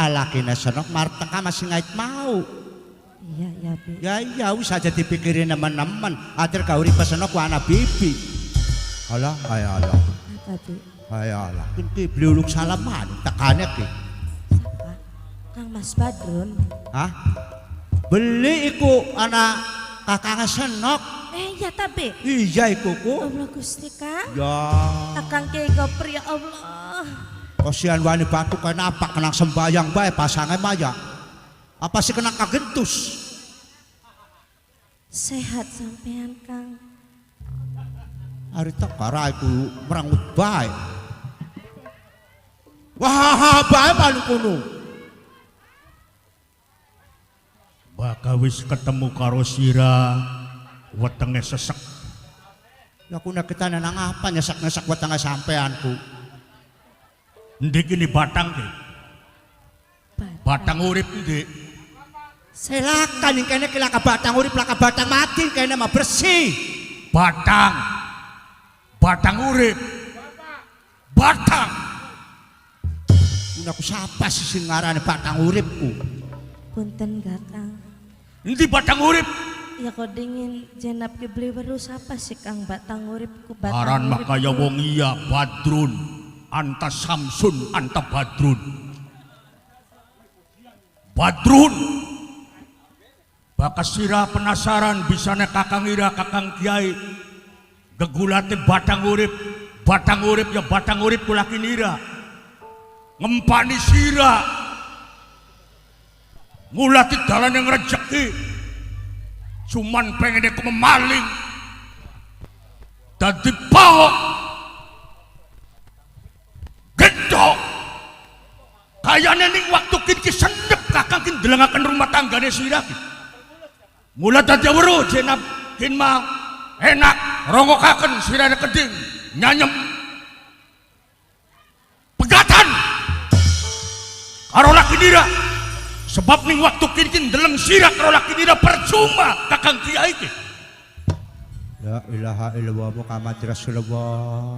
Lalaki na senok marta ka masih ngait mau. Iya ya Bi. Ya wis aja dipikirin teman-teman. Akhir kau uri pesenok wana bibi. Alah, ayolah. Apa Bi? Ayolah. Kinti beli uluk salaman. Tekannya ki. Siapa? Kang Mas Badrun. Hah? Beli iku anak kakang senok. Ya tapi. Iya iku ku. Allah Gusti Kang. Ya. Kakang Kiai Gopri ya Allah. Kasihan wani batu kenapa kena sembayang bae pasangnya maya. Apa sih kena kagentus? Sehat sampean Kang. Hari tekara iku merangut bae. Wah, bae paling kuno. Baka wis ketemu karo sira wetenge sesek. Ya kuna kita nang apa nyesak-nyesak wetenge sampeanku. Ndik ini batang ki. Batang urip ndik. Silakan yang kene laka batang urip laka batang mati kene mah bersih. Batang urip. Batang. Aku siapa sih sing ngarane batang uripku? Punten gak Kang. Endi batang urip? Ya kok dingin jenap dibeli baru siapa sih Kang batang uripku batang Aran urip. makaya wong iya Badrun. Anta Samsun anta Badrun. Badrun. Baka sira penasaran bisane kakang ira kakang kiai gegulate batang urip ya batang urip kulaki nira ngempani sira ngulati dalan yang rezeki cuman pengen aku memaling dadi pawok gedok kayane ning waktu kini sendep kakang kin delengaken rumah tanggane sira mula dadi weruh jenab kin mah enak rongokaken sirane keding nyanyem pegatan karo laki nira sebab ning waktu kini deleng sira karo laki nira percuma kakang kiai iki. La ilaha illallah Muhammad Rasulullah.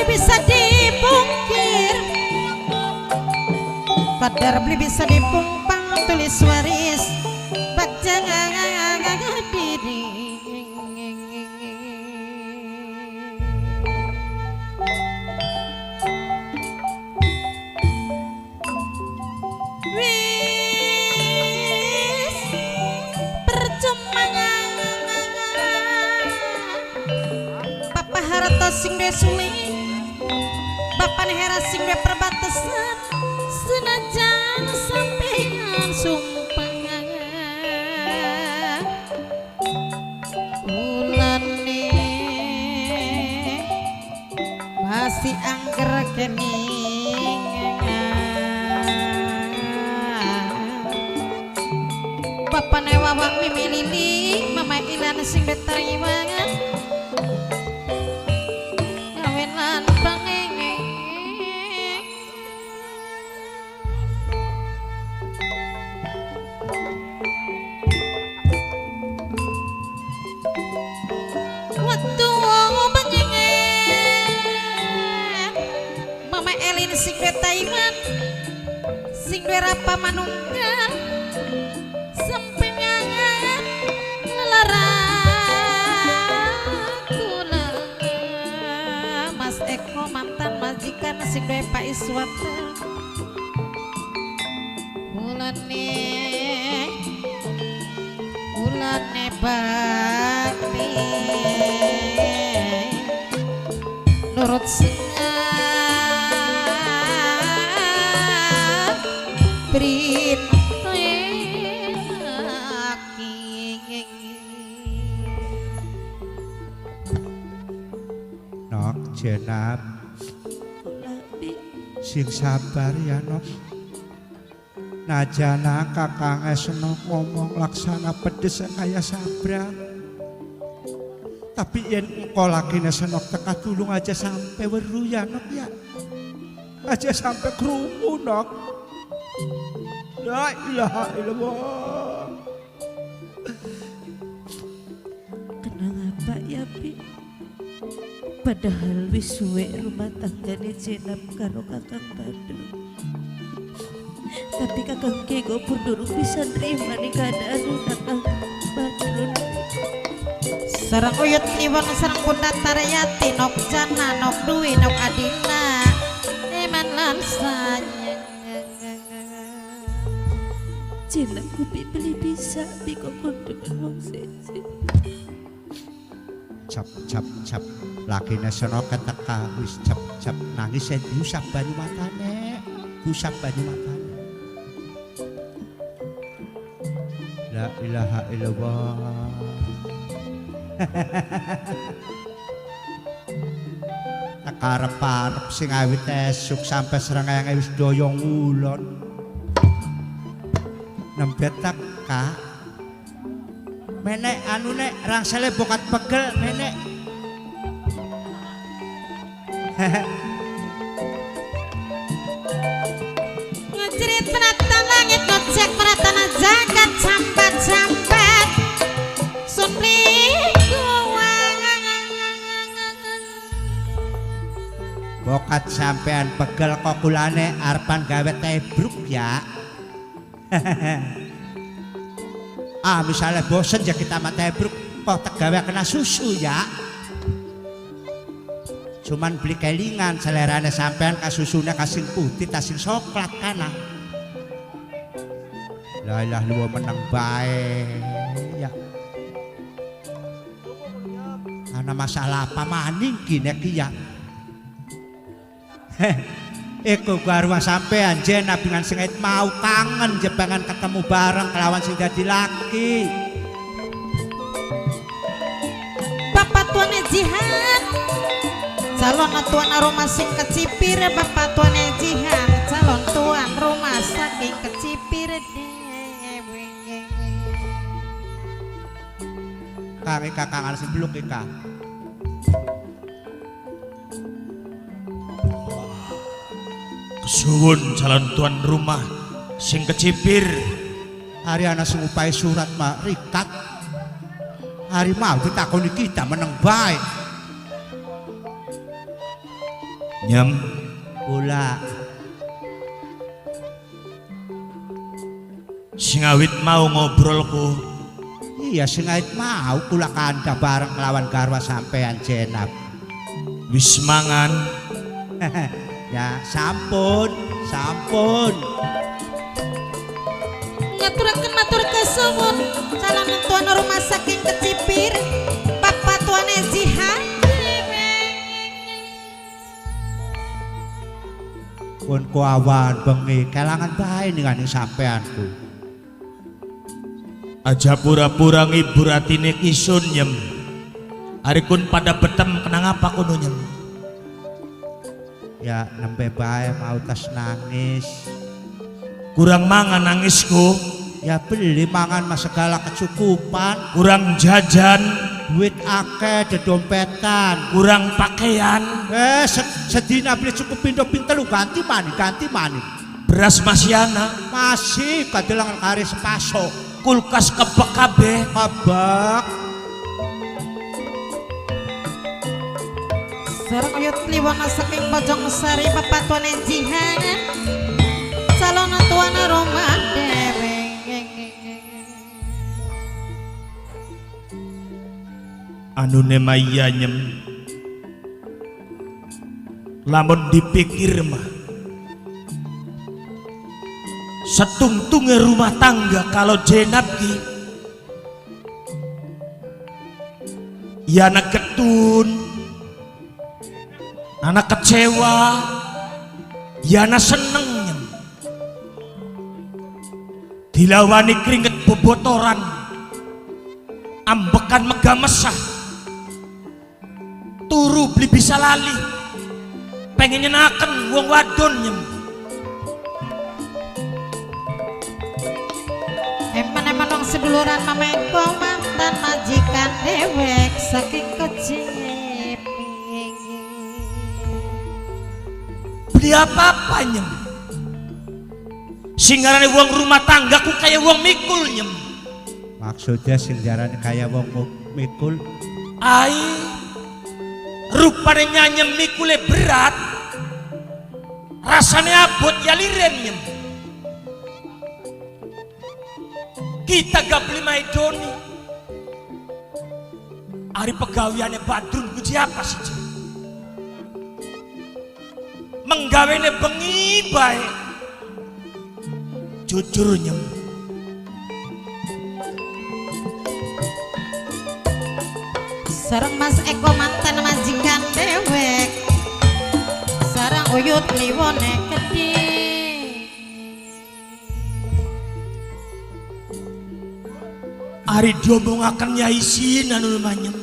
Bisa dipungkir Kadar beli bisa dipumpang tulis waris baca diri wis percuma Papa harta sing desuli Bapak hera sing we perbatasan senajan sampeyan sumpah ulane masih angger kening Bapak newawak mimi lili mama ilan sing betariwangan kawenan bange sing we Taiwan sing we rapa manunggal sempengangan lara kula Mas Eko mantan majikan sing we Pak Iswata ulane bakti nurut Nok jenab Sing sabar ya Nok. Najana Kakang Esno ngomong laksana pedes kaya sabrak. Tapi yen engko lagi Senok teka tulung aja sampai weru ya Nok ya. Aja sampai krungu Nok. La ilaha illallah. Kenapa ya Pi? Padahal wis suwe rumah tanggane Jenab karo Kakang Badrun. Tapi Kakang Kego pun durung bisa nerima nih keadaan Kakang Badrun. Sarang uyut kliwon sarang Bunda Taryati nok Jana nok Dwi nok Adina eman lansanya Jenab kupi beli bisa bikokon dengan wong sesi. Cap lagi Senok keteka wis cap nangis sen usap banyu matane. Usap banyu matane. La ilaha illallah. Karep-arep sing awit esuk sampai srengenge wis doyong ulon. Nembet teka. Menek anu nek rangsele bokat pegel menek. Ngejerit penata langit ngecek penata jagat sambat-sambat Sunri Bokat sampean pegel kok kulane arepan gawe tebruk ya. Misalnya bosen ya kita mah tebruk kok tegawe kena susu ya. Cuman beli kelingan selerane sampean kasusune kasing putih tasing coklat kana. La ilaha illallah menang bae ya. Ana masalah apa maning kene ki ya. Eko garwa sampean Jenab dengan sengit mau kangen jebangan ketemu bareng kelawan sing dadi laki. Bapak tuane Jihan calon tuan rumah sing kecipir Bapak tuane Jihan calon tuan rumah saking kecipir Kang kakangan sing bluk Kang. Kesuwun calon tuan rumah sing kecipir. Hari ana sing upahe surat mah rikat. Hari mau ditakoni kita meneng bae. Nyam Kula sing awit mau ngobrolku. iya sing ait mau kula kandha bareng kelawan garwa sampean Jenab. Wis mangan. Ya sampun ngaturaken matur kesuwun calon tuan rumah saking kecipir Bapak tuane Jihan pun kuawan bengi kelangan bae ningali sampeanku. Aja pura-pura ngibur atine kisun Nyem. Arikun pada betem kenang apa kuno Nyem. Ya nembe bae mau tas nangis. Kurang mangan nangisku. Ya beli mangan mas segala kecukupan. Kurang jajan. Duit akeh dedompetan. Kurang pakaian. Sedina beli cukup pindho-pindho telu ganti mani. Beras masih ana. Masih kadelangan kari sepasok. Kulkas kebek kabeh. Kabak. sareng uyut kliwon saking Bojong Sari Bapak tuane Jihan calon tuan rumah dewe Anune maya Nyem. Lamun dipikir mah setungtunge rumah tangga kalau Jenab ki ya anak ketun, anak kecewa, ya anak seneng Nyem. Dilawani keringet bobotoran, ambekan megah mesah, turu beli bisa lali, pengen nyenaken wong wadon nyem. Eman-eman wong seduluran mamengko mantan majikan dewek saking kecil. Beli apa-apa nyem. Singgarane wong rumah tangga ku kaya wong mikul nyem. Maksudnya singgaran kaya wong mikul. Ai rupane nyanyem mikule berat. Rasane abot ya liren nyem. Kita gak beli maidoni. Hari pegawiannya Badrun kuji apa sih? Menggawene bengi bae. Jujur nyem. Sareng Mas Eko mantan majikan dewek. Sareng Uyut liwone gede. Ari diomongaken Nyai Sinanul manyem.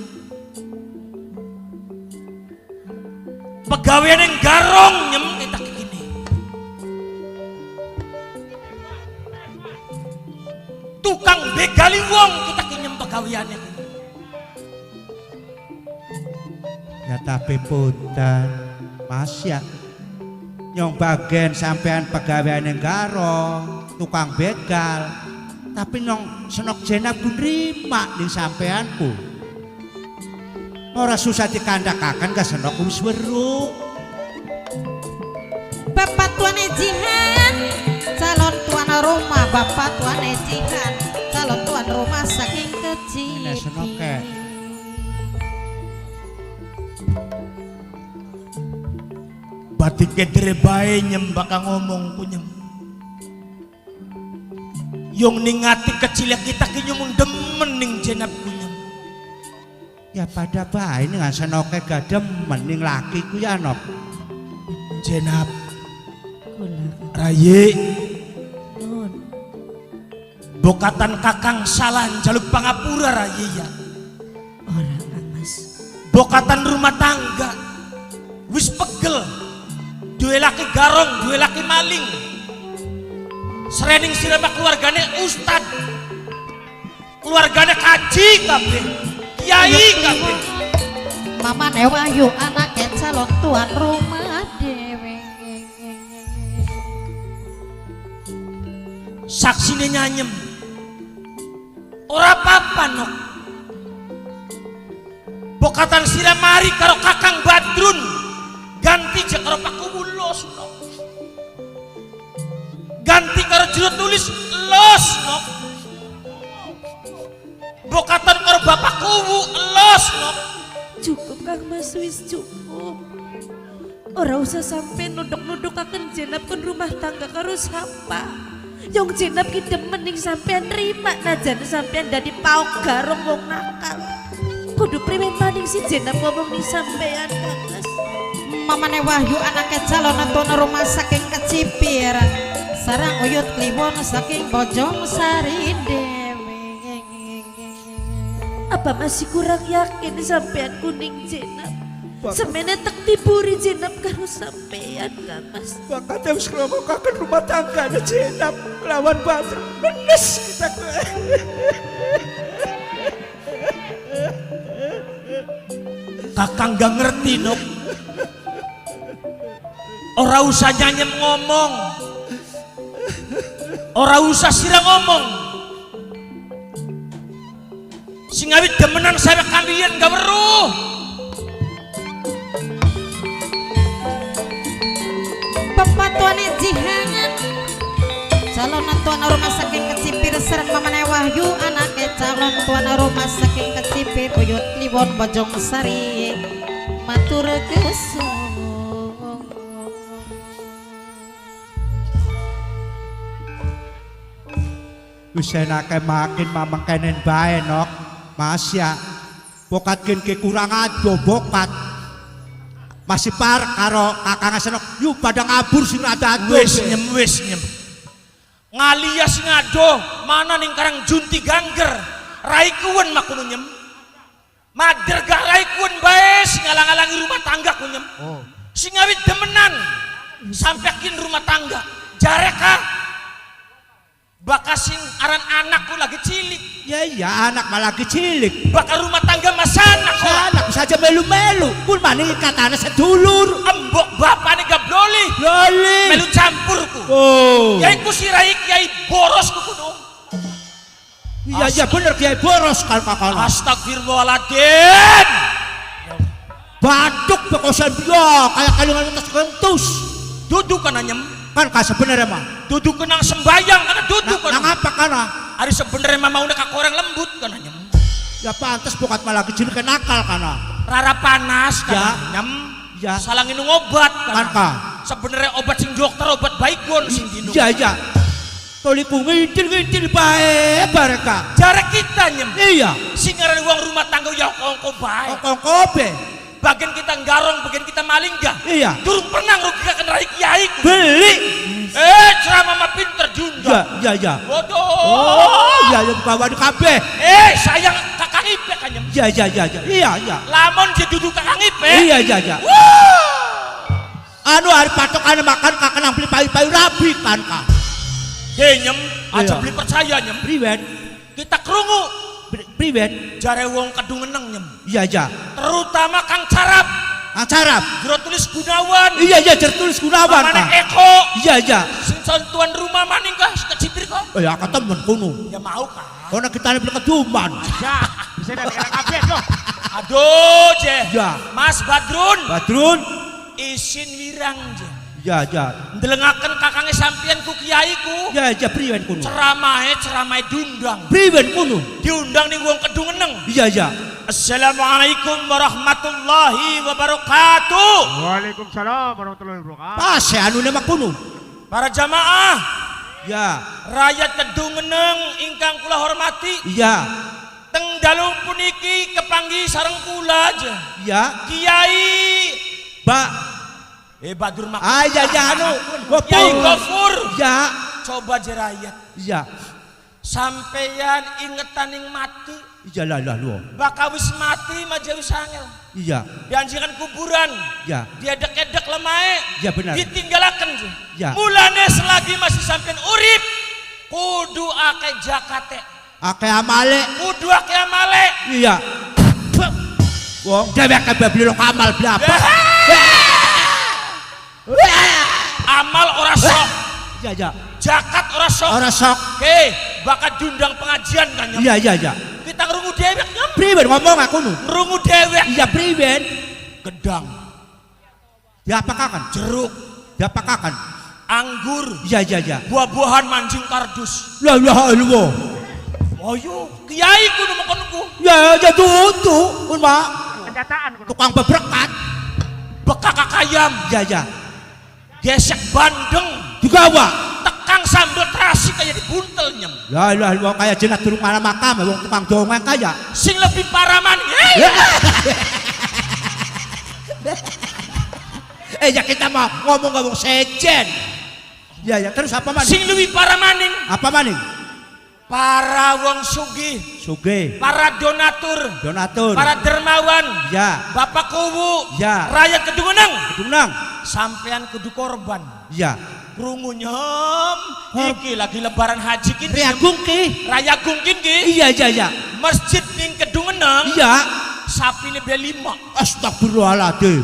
Pegawean yang garong nyem kita kini. Tukang begali wong kita kinyem pegaweannya. Ya tapi punten Mas ya nyong bagian sampean pegawaian yang garong tukang begal tapi nyong senok jenab pun rima ning sampeanku ora susah dikandakaken ka senok wis weruh. Bapak Tuan Ejihan calon tuan rumah. Bapak Tuan Ejihan calon tuan rumah saking kecil. Nek senoke Batik kedere bae nyem bakal ngomong ku nyem. Yung ningati kecil kita kinyum demen ning jenab ku nyem. ya pada bae dengan senoke gak demen ning lakiku ya nok. Jenab Raye bokatan kakang salan jaluk pangapura Raye ya. Orang Mas. Bokatan rumah tangga wis pegel. Dua laki garong, dua laki maling. Serening sirama keluargane ustad, keluargane kaji kabeh, kiai kabeh. Mama Wahyu anaknya calon tuan rumah dewe. Saksine nyanyem. Ora apa-apa nok. Bokatan siramari karo kakang Badrun ganti je karo pakumu los nok. Ganti karo jero tulis los nok. Bokatan karo bapak kuwu los nok. Cukup Kang Mas wis cukup. Ora usah sampai nuduk-nudukaken jenab kan rumah tangga karo sapa. Yang jenab ki demen ning sampean rima najan sampean dadi paok garong wong nakal. Kudu priwen maning si jenab ngomong ning sampean Kang Mas. Mama Wahyu anaknya calon tuan rumah saking kecipir. Sarang Uyut kliwon saking Bojong Sari dewe. Apa masih kurang yakin sampean kuning jenab? Semene tek tiburi jenab karo sampean Kang Mas. Bakatnya wis ngelomokaken rumah tangga ada jenab lawan Badrun menes kita ke. Kakang gak ngerti nok. Ora usah nyanyem ngomong. Ora usah sira ngomong. Sing awit demenan saya kalian gak weruh. Bapak Tuan Ejihan calon tuan rumah saking kecipir. Serang Mama Wahyu anaknya calon tuan rumah saking kecipir. Uyut kliwon Bojong Sari matur kesuwun. Wis enake makin mamengkenen bae nok. Mas ya bokat kin kurang ado bokat. Masih par karo kakang senok yu pada ngabur sing rada ado. Wis nyem. Ngalias ngado mana ning karang junti gangger. Rai kuwen makuno nyem. Mader gak rai kuwen bae sing ngalang-alangi rumah tangga ku nyem. Oh. sing awit demenan sampekin rumah tangga jareka bakal sing aran anakku lagi cilik. Ya iya anak malah lagi cilik. Bakal rumah tangga masanak. Anak saja melu-melu. Pun maning katanya sedulur. Embok bapaknya gak bloli. Bloli. Melu campurku. Oh. Yai ku sirai kiai borosku kudu. Iya iya bener kiai boros kan kakak. Astagfirullahaladzim. Batuk bekosan dia kayak kalungan atas kentus. Duduk kan nyem. Kan kah sebenarnya mah. Duduk kenang sembayang karena duduk kan. Nang apa kana? Hari sebenarnya mah mau nekak orang lembut kan nyem. Ya pantas bukat malah kecil ke nakal kana. Rara panas kan Ya. nyem. Ya. Salah nginum obat Kan kah? Sebenarnya obat sing dokter obat baigon sing dinum. Iya iya. Toliku ngintil bae bareka. Jarak kita nyem. Iya. Sing ngaran uang rumah tangga ya kongko bae. Kong kobe. Bagian kita garong, bagian kita maling gak? Iya. Durung pernah ngerugikan rai kiai. Beli. Ceramah mah pinter juga. Iya iya iya. Bodoh. Oh iya iya bawa di kabeh. Sayang kakak Ipe kan nyem. Iya iya iya iya. Iya iya. Lamon dia duduk kakak Ipe. Iya iya iya. Anu hari patokan makan kakak nang beli payu-payu rabi kan kak. Nyem, aja Iya. beli percaya nyem. Priwen. Kita kerungu. Priwen. Jare wong kedungeneng nyem. Iya iya. Terutama Kang Carap. Acarap. Jero tulis Gunawan. Iya iya tertulis Gunawan Mamane kak. Eko. Iya iya. Sing tuan rumah maning kah? Kecipir kok. Oh ya kata temen kuno. Ya mau kah? Karena kita ini beli keduman. Ya, bisa dari kabeh loh. Aduh, Je. Ya. Mas Badrun, Badrun. isin wirang, Je. Ya ya. Ndelengaken kakangnya sampean ku kiaiku. Ya ya priwen kuno. Ceramah diundang. Priwen kuno. Diundang ning wong kedungeneng. Iya iya. Assalamualaikum warahmatullahi wabarakatuh. Waalaikumsalam warahmatullahi wabarakatuh. Pas ya anu nama kuno. Para jamaah, Ya. rakyat kedungeneng ingkang kula hormati, Iya. teng dalu puniki kepanggi sareng kula aja. Ya. Kiai Badur mak. Ah ya ya anu. Kiai Gofur. Ya. Coba je rakyat. Iya. Sampeyan ingetan ing mati. Iya lah lah lu. Bakal wis mati mah wis angel. Iya. Dianjingkan kuburan. Ya. Dia dek-dek lemae. Ya benar. Ditinggalaken. Ya. Mulane selagi masih sampean urip kudu ake jakate. Ake amale. Kudu ake amale. Iya. Wong dewek kabeh beli rok amal berapa? Amal ora sok. Iya iya. Zakat ora sok. Ora sok. Oke, bakal diundang pengajian kan nyem. Iya iya iya. Kita ngerungu dewek nyem. Priwen ngomong aku nu. Ngerungu dewek. Iya priwen. Gedang, Ya apa kakan? jeruk, Ya apa kakan? anggur, Iya iya iya. buah-buahan mancing kardus. Lah lah lu. Ayo, kiai kudu makan ku. Ya ya tutu. Kun mak. Kenyataan Tukang beberkat. Bekak ayam, Ya ya. gesek bandeng, Juga wa. tekang sambal terasi kayak dibuntel nyem. Lah lah lu kayak jenat turun malam makam wong tukang dongeng kaya. Sing lebih parah maning. Ya kita mau ngomong-ngomong sejen. Ya ya terus apa maning? Sing lebih parah maning. Apa maning? Para wong sugih, Sugih. para donatur, Donatur. para dermawan, Ya. bapak kubu, Ya. rakyat kedungeneng. Dunang. Sampean kudu korban. Ya. Krungu nyem, iki lagi lebaran haji kini. Ria gungki. Raya gungkin ki. Iya iya iya. Masjid ning kedungeneng. Iya. Sapine be 5. Astagfirullahaladzim.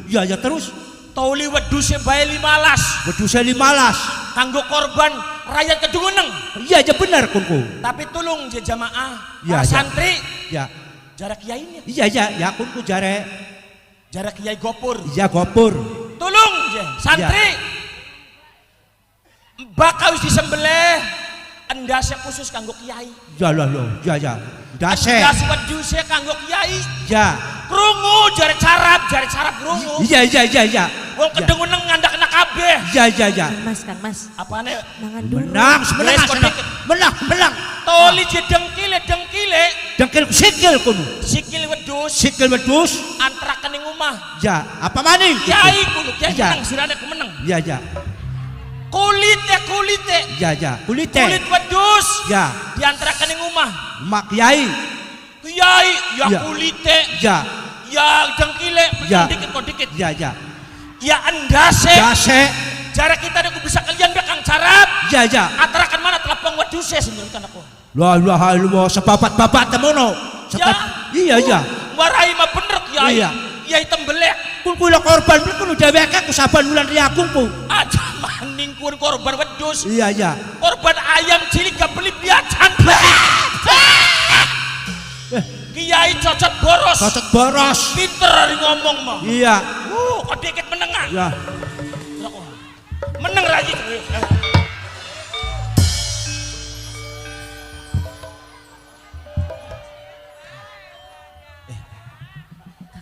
Iya ya terus. Tauli weduse bae 15. Wedusnya 15. Kanggo korban rakyat kedungeneng. Iya aja benar kunku. Tapi tulung je jamaah, Ya, para ya. santri, Ya. jarak kiainya, Iya iya ya kunku jare. jarak kiai gopur. Iya gopur. Tulung je santri. Bakal wis disembelih endase khusus kanggo kiai. Ya lah lo. Ya ya. Dase. Endas weduse kanggo kiai. Ya. Krungu jare carap krungu. Iya iya iya iya. Wong kedungeneng ngandak-ndak kabeh. Iya iya iya. Kang Mas, Apane? mangan dulu. Menang, menang, Wes, menang, menang, menang. Toli je dengkile. Dengkil sikil kuno. Sikil wedus Sikil wedus. antara kening omah. Ya, apa maning? Kiai kudu kiai Ya. menang sirane ku menang. Ya ya. Kulite. Ya ya. Kulite. Kulit wedus Ya. di antara kening omah. Mak Kiai. Kiai ya Ya. kulite. Ya. Ya dengkile Ya. menang dikit kok dikit. Ya ya. Ya endase. Jase. Jarak kita aku bisa kalian bekang carap. Ya ya. Atarakan mana telapang weduse sendiri aku. La ilaha illallah sebabat-babat temono. Ya. Iya iya. Warai mah bener Kiai. Iya. Kiai tembelek. Kun kula korban kun dheweke aku saban wulan riagung pu. Aja maning kun korban wedus. Iya iya. Korban ayam cilik gak beli biacan. Kiai cocot boros. Cocot boros. Pinter hari ngomong mah. Iya. Kok dikit menengah. Ya. Meneng raji.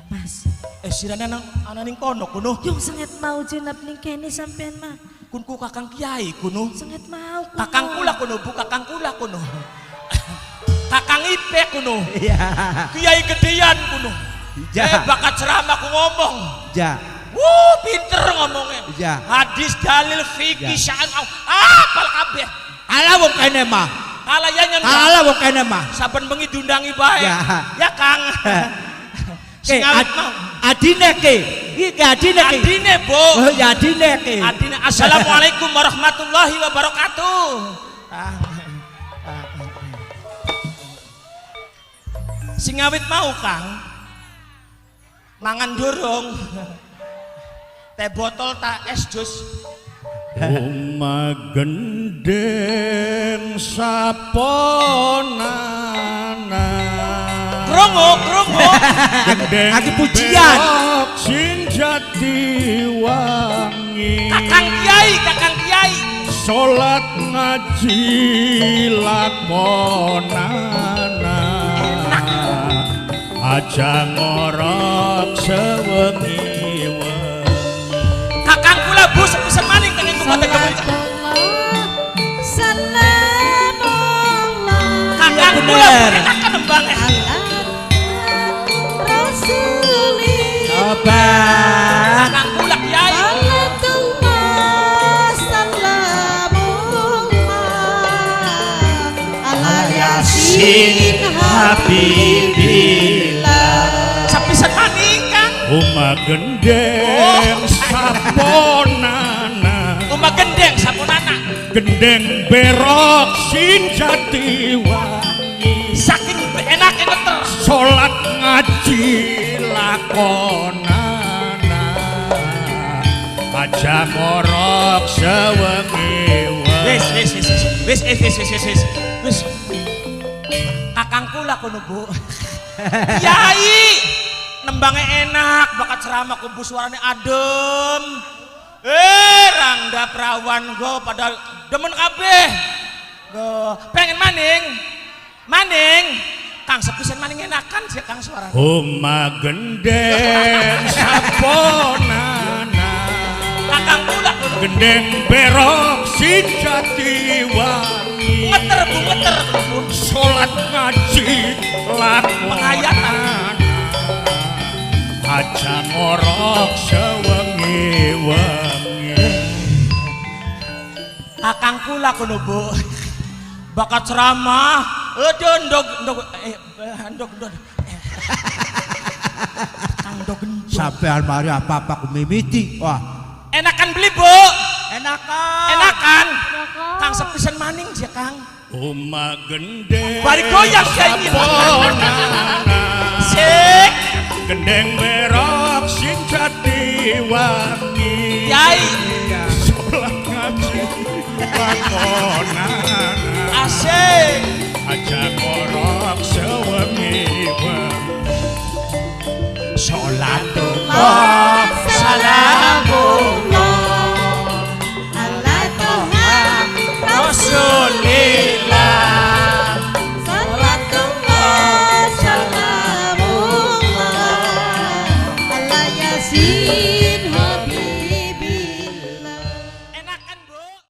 Mas, Sirane anak ning kono kuno. Yung sangat mau jenap ning kene sampean mah. Kunku kakang Kiai kuno. Sangat mau kuno. Kakang kula kuno, bu kakang kula kuno. Kakang Ipe kuno. Iya. Kiai gedean kuno. Ja. Bakat ceramah ku ngomong. Ja. Pinter ngomongnya. Ja. Hadis dalil fikih Ja. sya'an apal kabeh. Ala wong kene mah. Kalayanya Ala wong kene mah. saben bengi diundangi bae. Ya. Ya Kang. Ke adine ke. Iki adine ke. Adine, Bu. Oh ya adine ke. Adine. Assalamualaikum warahmatullahi wabarakatuh. Sing awit mau Kang. Mangan durung. Teh botol tak es jus. Uma gendeng saponana Krungu. gendeng Lagi pujian. belok sing jati wangi Kakang Kiai. salat ngaji lakonana aja ngorok sewengi Kakang kula Bu sepisan maning teng iku mate kebuka. salamullah Kakang kula enakan nembange. Rasulillah Obat. Kakang kula Kiai. Salatullah salamullah ala yasin habibillah Sepisan maning Kang. Uma gendeng saponana Uma gendeng sapunana. gendeng berok sing jati wangi Saking enake ngeter. salat ngaji lakonana aja ngorok sewengi Wis. Kakang kula kono Bu. Kiai. Nembange enak, bakat ceramah kubu suarane adem. Rangga perawan go pada demen kabeh. Go pengen maning. Kang sepisan maning enakan sih Kang suaranya. Uma gendeng saponana Kakang kula kono. gendeng berok sing jati wangi Ngeter Bu. salat ngaji lakonana aja ngorok sewengi-wengi Kakang kula kono Bu. Bakat ceramah, ndog. Kang ndog. Sampean mari apa-apa ku mimiti. Wah, Enakan beli Bu. Enakan. Kang sepisan maning sih Kang. Uma gendeng Bari goyang kayak gini. saponana Sik. gendeng berok sing jati wangi Kiai. salat ngaji lakonana Asik. aja ngorok sewengi-wengi salatullah